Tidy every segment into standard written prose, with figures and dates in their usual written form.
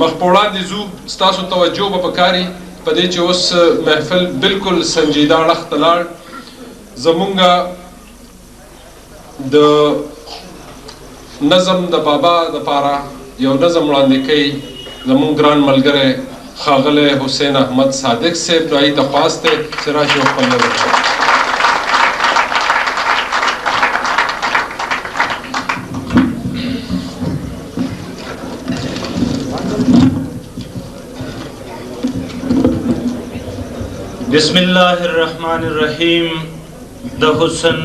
مخ په وړاندې ځو ستاسو توجه به پکاري په دې چې اوس محفل بالکل سنجیده اړخ ته لاړ زمونږ د نظم د بابا دپاره یو نظم وړاندې کوي زمونږ ګران ملګری ښاغلی حسین احمد صادق صاحب دعایي درخواست دی چې راشي او خپل نظم بسم الله الرحمن الرحیم د حسن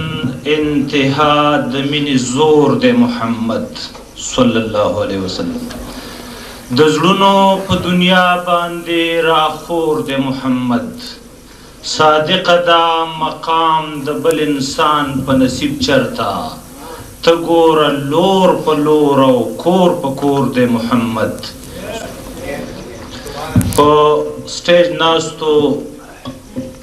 انتها د مینې زور د محمد صلی الله علیه وسلم د زړونو په دنیا باندې راخور د محمد صادق دا مقام د بل انسان په نصیب چرتا ته ګوره لور په لور او کور په کور د محمد په سټیج ناستو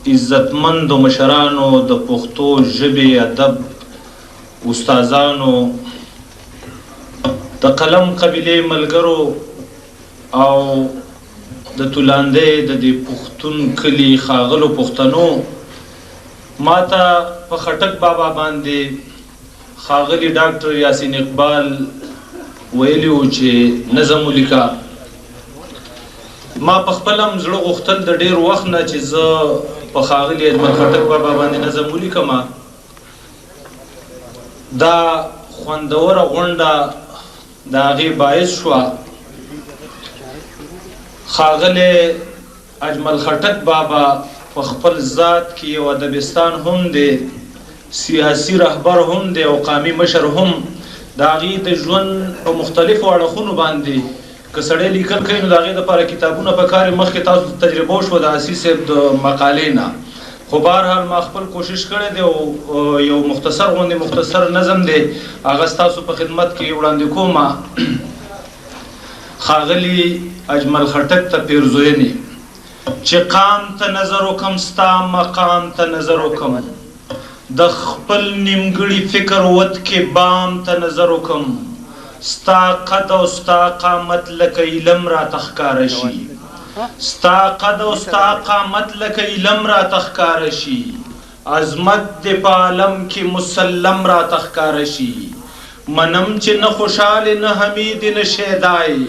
عزتمندو مشرانو د پښتو ژبې ادب استادانو د قلم قبیلې ملګرو او د تولاندې د دې پښتون کلي ښاغلو پښتنو ماته په خټک بابا باندې ښاغلي ډاکټر یاسین اقبال ویلي و چې نظم ولیکه ما په خپل هم زړه غوښتل د ډېر وخت نه چې زه په ښاغلي اجمل خټک بابا باندې نظم ولیکم دا خوندوره غونډه د هغې باعث شوه ښاغلی اجمل خټک بابا په خپل ذات کې یو ادبستان هم دی سیاسي رهبر هم دی او قامي مشر هم د هغې د ژوند په مختلفو اړخونو باندې که سړی لیکل کوي نو د هغې دپاره کتابونه پکار مخکې تاسو تجربه وشوه د حسي صاحب د مقالې نه خو بهرحال ما خپل کوشش کړی دی او یو مختصر غوندې مختصر نظم دی هغه ستاسو په خدمت کې وړاندې کوم ښاغلي اجمل خټک ته پیرزوینې چې قام ته نظر وکم ستا مقام ته نظر وکم د خپل نیمګړي فکر ود کې بام ته نظر وکم ستا قد او ستا قامت لکه علم را تخکاره شي ستا قد او ستا قامت لکه علم را تخکاره شي عظمت د په عالم کې مسلم را تخکاره شي منم چې نه خوشحال نه حمید نه شیدای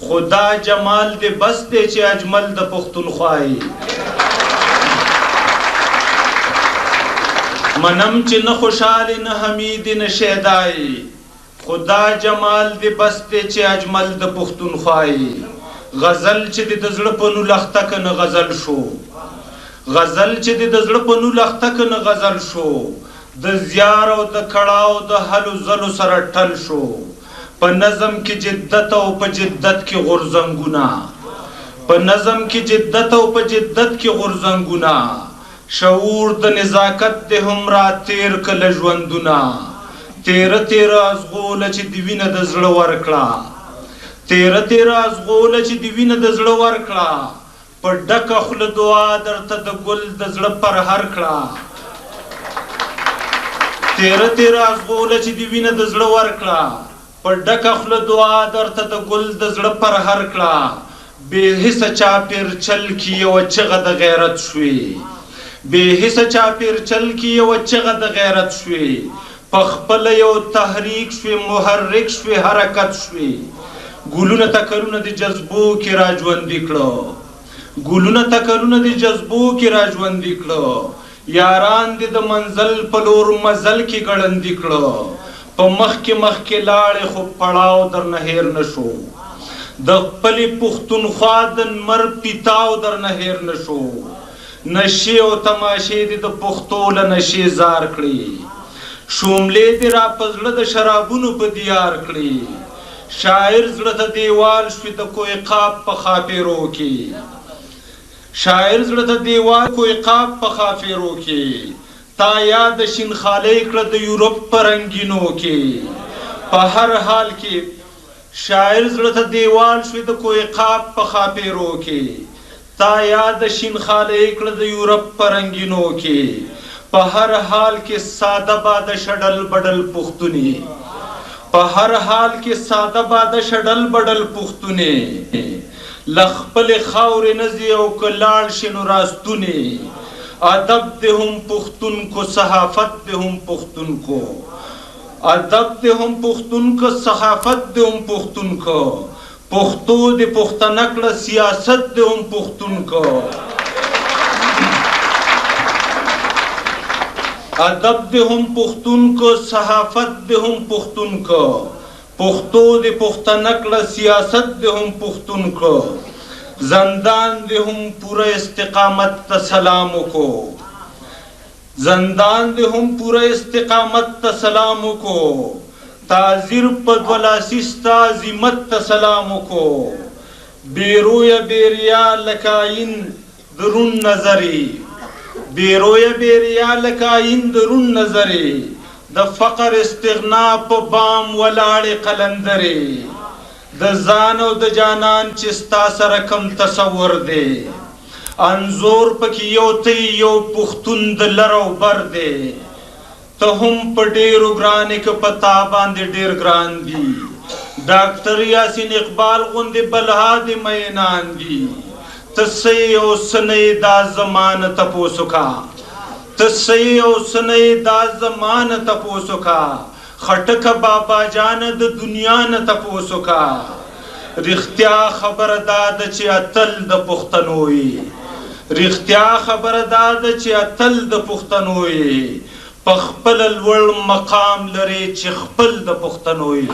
خدا جمال د بس دی چې اجمل د پښتونخوای منم چې نه خوشحال نه حمید نه شیدای خدا جمال دی بس دی چې اجمل د پښتونخوای غزل چې د زړه په نو لخته کنه غزل شو غزل چې د زړه په نو لخته کنه غزل شو د زیار او د کړاو د هلو زلو سره ټل شو په نظم کې جدت او په جدت کې غورځنګونه په نظم کې جدت او په جدت کې غورځنګونه شعور د نزاکت د هم را تیر کله ژوندونه تیره تیره ازغوله چې د وینه د زړه ورکړه تیره تیره ازغوله چې د وینه د زړه ورکړه په ډکه خوله دعا درته د ګل د زړه پرهر کړه تیره تیره ازغوله چې د وینه د زړه ورکړه په ډکه خوله دعا درته د ګل د زړه پرهر کړه بې حسه چاپېرچل کې یوه چغه د غیرت شوې بې حسه چاپېرچل کې یوه چغه د غیرت شوې پخپل یو تحریک شوی محرک شوی حرکت شوی ګلونه تکلونه د جذبو کې را ژوندي کړه ګلونه تکلونه د جذبو کې را ژوندي کړه یاران دې د منزل په لور مزل کې ګړندي کړه په مخکې مخکې لاړې خو پړاو درنه هیر نه شو د خپلې پښتونخوا د نمر پیتاو درنه هیر نه شو نشې او تماشې دې د پښتو له نشې زار کړي شوملې دې را په زړه د شرابونو په دیار کړي شاعر زړه ته دیوال شوي د کوی قاب په خاپیرو کې شاعر زړه ته دیوال کوی قاب په خاپیرو کې تا یاد شین خالی کړه د یورپ په رنګینو کې په هر حال کې شاعر زړه ته دیوال شوي د کوی قاب په خاپیرو کې تا یاد شین خالی کړه د یورپ په رنګینو کې په هر حال کې ساده باده شډل بډل پښتوني په هر حال کې ساده باده شډل بډل پښتونې لخپل خاورې نزي او کلاړ شنو راستونه ادب دې هم پښتون کو صحافت دې هم پښتون کو ادب دې هم پښتون کو صحافت دې هم پښتون کو پښتو دې پښتنه کړه سیاست دې هم پښتون کو ادب دې هم پښتون کو صحافت دې هم پښتون کو پښتو دې پښتنه کړه سیاست دې هم پښتون کو زندان دې هم پوره استقامت ته سلام وکړو زندان دې هم پوره استقامت ته سلام وکړو تعذیر په دولاسي ستا عظمت ته سلام وکړو بیرویه بیریا لکه آیین درون نظري بیرویه بیریا لکه آیین درون نظري د فقر استغنا په بام ولاړې قلندرې د ځان او د جانان چې ستا سره کم تصور دی انزور پکې یو ته یو پښتون د لر او بر دی ته هم په ډېرو ګرانې که په تا باندې ډېر ګران دي ډاکټر یاسین اقبال غوندې بلها د مینان دي تسی او سنی دا زمان تپوسو کا تسی او سنی دا زمان تپوسو کا خټک بابا جان د دنیا نه تپوسو کا رښتیا خبره دا ده چې اتل د پښتنوي رښتیا خبره دا ده چې اتل د پښتنوي په خپل لوړ مقام لري چې خپل د پښتنوي